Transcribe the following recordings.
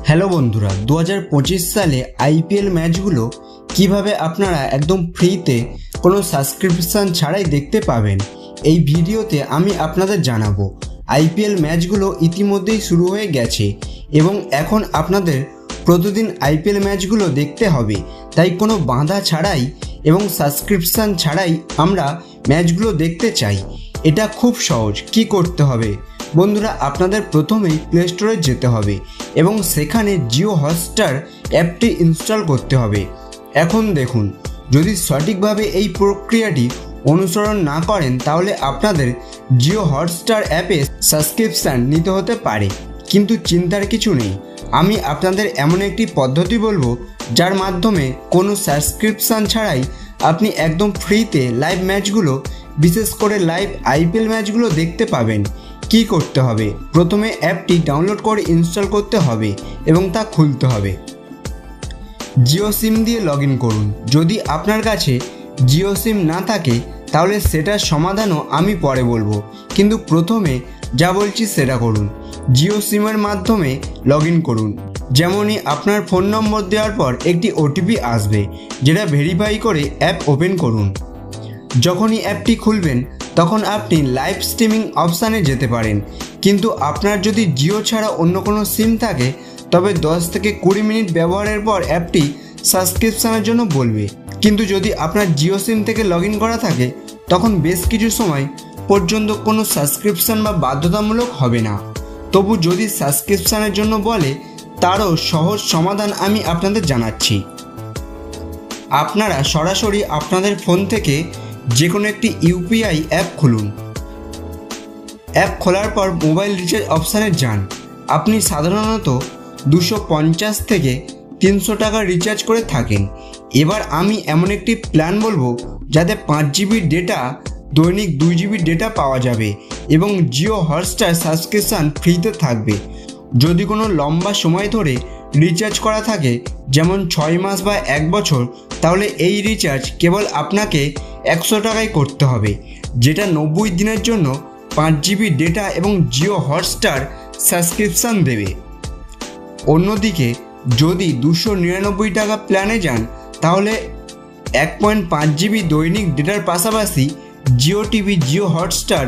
Hello বন্ধুরা, 2025 সালে IPL ম্যাচগুলো কিভাবে আপনারা একদম ফ্রিতে কোনো সাবস্ক্রিপশন ছাড়াই দেখতে পাবেন, এই ভিডিওতে আমি আপনাদের জানাবো। আইপিএল ম্যাচগুলো ইতিমধ্যেই শুরু হয়ে গেছে এবং এখন আপনাদের প্রতিদিন আইপিএল ম্যাচগুলো দেখতে হবে, তাই কোনো বাঁধা ছাড়াই এবং সাবস্ক্রিপশন ছাড়াই আমরা ম্যাচগুলো দেখতে চাই। এটা খুব সহজ। কি করতে হবে বন্ধুরা, আপনাদের প্রথমেই প্লে স্টোরে যেতে হবে এবং সেখানে জিও হটস্টার অ্যাপটি ইনস্টল করতে হবে। এখন দেখুন, যদি সঠিকভাবে এই প্রক্রিয়াটি অনুসরণ না করেন তাহলে আপনাদের জিও হটস্টার অ্যাপে সাবস্ক্রিপশান নিতে হতে পারে, কিন্তু চিন্তার কিছু নেই। আমি আপনাদের এমন একটি পদ্ধতি বলবো যার মাধ্যমে কোনো সাবস্ক্রিপশান ছাড়াই আপনি একদম ফ্রিতে লাইভ ম্যাচগুলো, বিশেষ করে লাইভ আইপিএল ম্যাচগুলো দেখতে পাবেন। কি করতে হবে, প্রথমে অ্যাপটি ডাউনলোড করে ইনস্টল করতে হবে এবং তা খুলতে হবে। জিও সিম দিয়ে লগ ইন করুন। যদি আপনার কাছে জিও সিম না থাকে তাহলে সেটার সমাধানও আমি পরে বলবো, কিন্তু প্রথমে যা বলছি সেটা করুন। জিও সিমের মাধ্যমে লগ ইন করুন। যেমনই আপনার ফোন নম্বর দেওয়ার পর একটি ওটিপি আসবে, যেটা ভেরিফাই করে অ্যাপ ওপেন করুন। যখনই অ্যাপটি খুলবেন তখন আপনি লাইভ স্ট্রিমিং অপশানে যেতে পারেন, কিন্তু আপনার যদি জিও ছাড়া অন্য কোনো সিম থাকে তবে 10 থেকে 20 মিনিট ব্যবহারের পর অ্যাপটি সাবস্ক্রিপশানের জন্য বলবে। কিন্তু যদি আপনার জিও সিম থেকে লগ ইন করা থাকে তখন বেশ কিছু সময় পর্যন্ত কোনো সাবস্ক্রিপশান বা বাধ্যতামূলক হবে না। তবু যদি সাবস্ক্রিপশানের জন্য বলে, তারও সহজ সমাধান আমি আপনাদের জানাচ্ছি। আপনারা সরাসরি আপনাদের ফোন থেকে যে কোনো একটি ইউপিআই অ্যাপ খুলুন। অ্যাপ খোলার পর মোবাইল রিচার্জ অপশানে যান। আপনি সাধারণত 250 থেকে 300 টাকা রিচার্জ করে থাকেন। এবার আমি এমন একটি প্ল্যান বলবো যাতে 5 জিবি ডেটা, দৈনিক 2 জিবি ডেটা পাওয়া যাবে এবং জিও হটস্টার সাবস্ক্রিপশান ফ্রিতে থাকবে। যদি কোনো লম্বা সময় ধরে রিচার্জ করা থাকে, যেমন 6 মাস বা 1 বছর, তাহলে এই রিচার্জ কেবল আপনাকে 100 টাকায় করতে হবে, যেটা 90 দিনের জন্য 5 জিবি ডেটা এবং জিও হটস্টার সাবস্ক্রিপশান দেবে। অন্যদিকে যদি 299 টাকা প্ল্যানে যান তাহলে 1.5 জিবি দৈনিক ডেটার পাশাপাশি Jio TV, Jio Hotstar,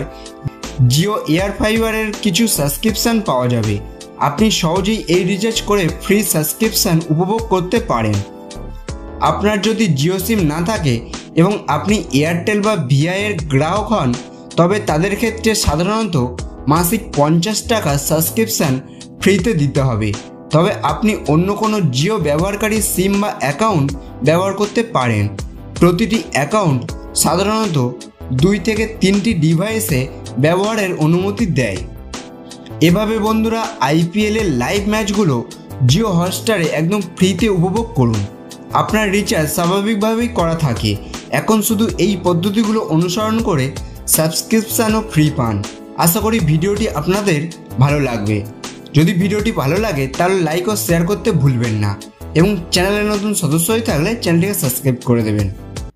Jio air ফাইবারের কিছু সাবস্ক্রিপশান পাওয়া যাবে। আপনি সহজেই এই রিচার্জ করে ফ্রি সাবস্ক্রিপশান উপভোগ করতে পারেন। আপনার যদি জিও সিম না থাকে এবং আপনি এয়ারটেল বা ভিআইয়ের গ্রাহক হন, তবে তাদের ক্ষেত্রে সাধারণত মাসিক 50 টাকা সাবস্ক্রিপশান ফ্রিতে দিতে হবে। তবে আপনি অন্য কোনো জিও ব্যবহারকারী সিম বা অ্যাকাউন্ট ব্যবহার করতে পারেন। প্রতিটি অ্যাকাউন্ট সাধারণত 2 থেকে 3টি ডিভাইসে ব্যবহারের অনুমতি দেয়। এভাবে বন্ধুরা আইপিএলের লাইভ ম্যাচগুলো জিও হটস্টারে একদম ফ্রিতে উপভোগ করুন। আপনার রিচার্জ স্বাভাবিকভাবেই করা থাকে, এখন শুধু এই পদ্ধতিগুলো অনুসরণ করে সাবস্ক্রিপশানও ফ্রি পান। আশা করি ভিডিওটি আপনাদের ভালো লাগবে। যদি ভিডিওটি ভালো লাগে তাহলে লাইক ও শেয়ার করতে ভুলবেন না এবং চ্যানেলের নতুন সদস্য হয়ে থাকলে চ্যানেলটিকে সাবস্ক্রাইব করে দেবেন।